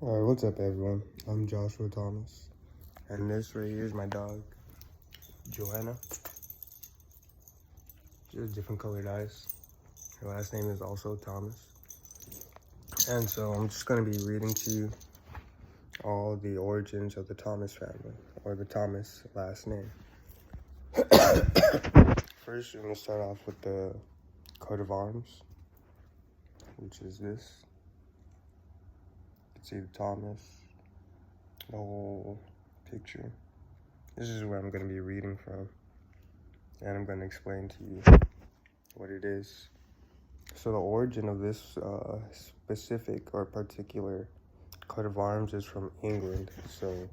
Alright, what's up everyone? I'm Joshua Thomas, and this right here is my dog, Joanna. She has different colored eyes. Her last name is also Thomas. And so I'm just going to be reading to you all the origins of the Thomas family, or the Thomas last name. First, we're going to start off with the coat of arms, which is this. You can see the Thomas, the whole picture. This is where I'm going to be reading from, and I'm going to explain to you what it is. So the origin of this specific or particular coat of arms is from England. So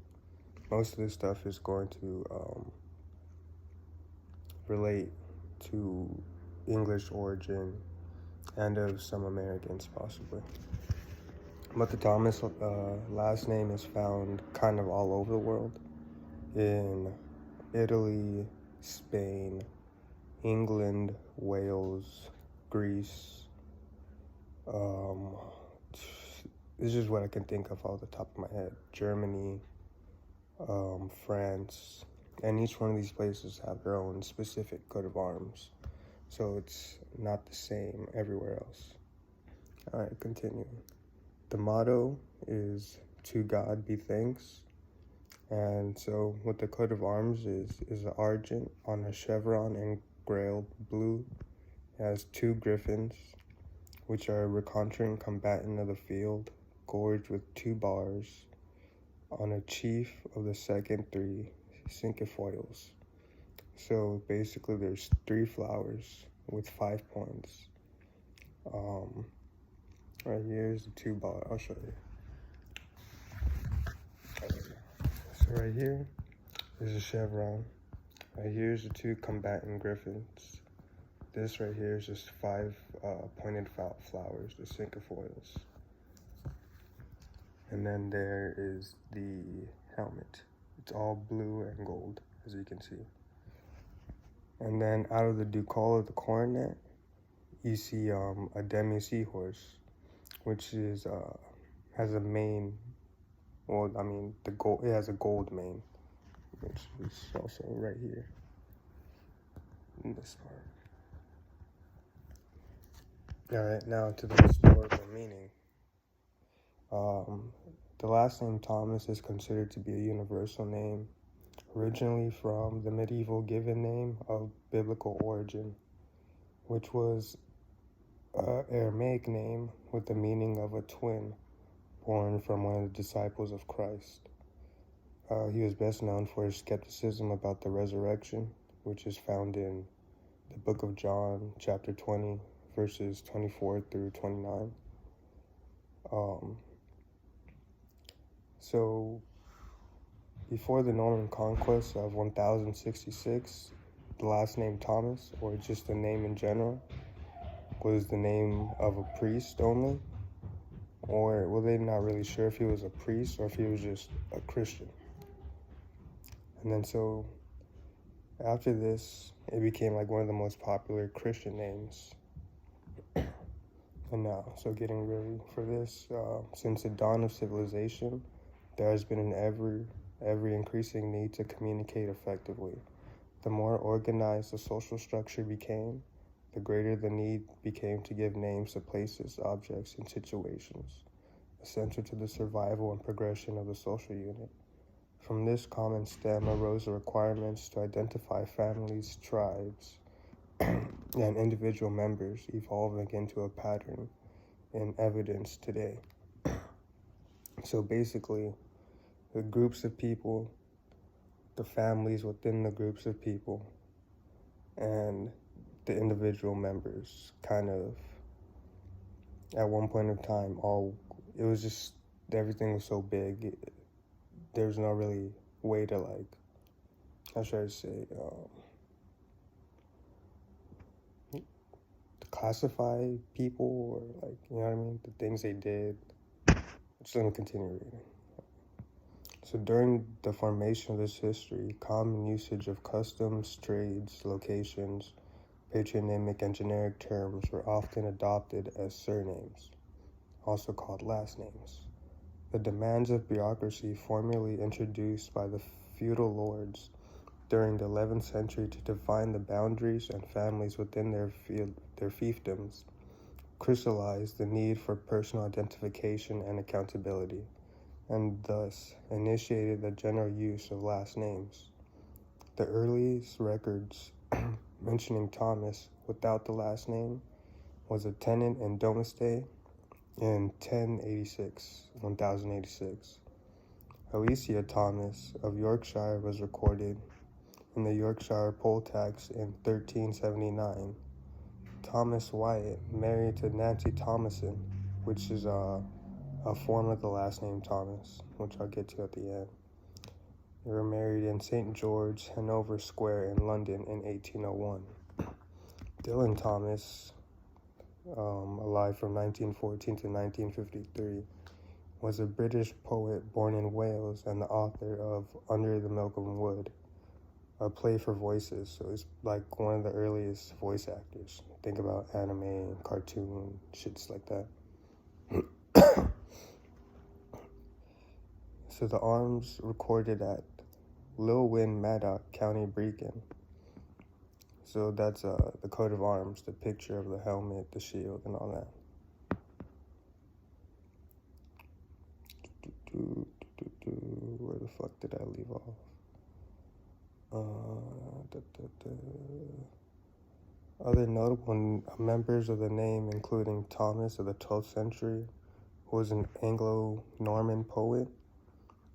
most of this stuff is going to relate to English origin and of some Americans possibly. But the Thomas last name is found kind of all over the world. In Italy, Spain, England, Wales, Greece. This is what I can think of off the top of my head. Germany, France, and each one of these places have their own specific coat of arms. So it's not the same everywhere else. All right, continuing. The motto is "To God be thanks." And so what the coat of arms is argent on a chevron engraved blue. It has two griffins, which are a reconnoitering combatant of the field, gorged with two bars, on a chief of the second three cinquefoils. So basically there's three flowers with 5 points. Right here is the two bars. I'll show you. So right here is a chevron. Right here is the two combatant griffins. This right here is just 5 pointed flowers, the cinquefoils. And then there is the helmet. It's all blue and gold, as you can see. And then out of the ducal of the coronet, you see a demi seahorse, which is has a mane. Well, I mean, it has a gold mane, which is also right here in this part. All right, now to the historical meaning. The last name Thomas is considered to be a universal name, originally from the medieval given name of biblical origin, which was an Aramaic name with the meaning of a twin born from one of the disciples of Christ. He was best known for his skepticism about the resurrection, which is found in the book of John, chapter 20, verses 24 through 29. So before the Norman conquest of 1066, the last name Thomas, or just the name in general, was the name of a priest only. Or, well, they're not really sure if he was a priest or if he was just a Christian. And then so after this, it became like one of the most popular Christian names. And now, so getting ready for this, since the dawn of civilization, there has been an ever increasing need to communicate effectively. The more organized the social structure became, the greater the need became to give names to places, objects, and situations, essential to the survival and progression of the social unit. From this common stem arose the requirements to identify families, tribes, and individual members, evolving into a pattern in evidence today. So basically, the groups of people, the families within the groups of people, and the individual members kind of, at one point in time, it was just, everything was so big, there was no really way to, like, how should I say, to classify people, or like, you know what I mean, the things they did. Just let me continue reading. So during the formation of this history, common usage of customs, trades, locations, patronymic and generic terms were often adopted as surnames, also called last names. The demands of bureaucracy, formally introduced by the feudal lords during the 11th century to define the boundaries and families within their fiefdoms, crystallized the need for personal identification and accountability, and thus initiated the general use of last names. The earliest records mentioning Thomas without the last name was a tenant in Domesday in 1086. Alicia Thomas of Yorkshire was recorded in the Yorkshire poll tax in 1379. Thomas Wyatt married to Nancy Thomason, which is a form of the last name Thomas, which I'll get to at the end. They were married in St. George, Hanover Square in London in 1801. Dylan Thomas, alive from 1914 to 1953, was a British poet born in Wales and the author of Under the Milkom Wood, a play for voices. So it's like one of the earliest voice actors. Think about anime, cartoon, shits like that. So the arms recorded at Lilwyn Maddock, County Brecon. So that's the coat of arms, the picture of the helmet, the shield, and all that. Where the fuck did I leave off? Other notable members of the name, including Thomas of the 12th century, who was an Anglo-Norman poet.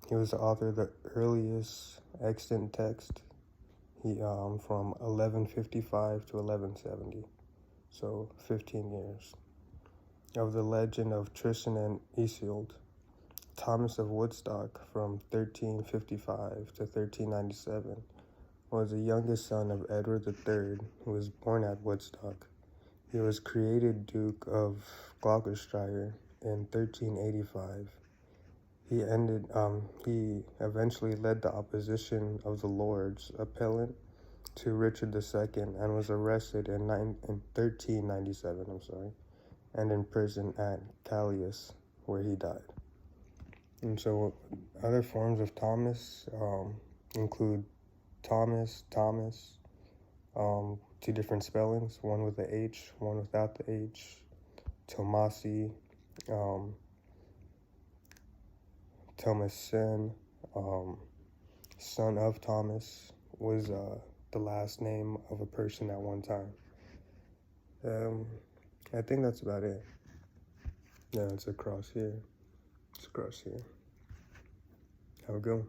He was the author of the earliest extant text, from 1155 to 1170, so 15 years. Of the legend of Tristan and Isolde. Thomas of Woodstock from 1355 to 1397 was the youngest son of Edward III, who was born at Woodstock. He was created Duke of Gloucestershire in 1385. He eventually led the opposition of the Lords appellant to Richard II and was arrested in 1397, and imprisoned at Calais, where he died. And so other forms of Thomas include Thomas, two different spellings, one with the H, one without the H. Tomasi, Thomason, son of Thomas, was the last name of a person at one time. I think that's about it. Yeah, it's across here. Have a good one.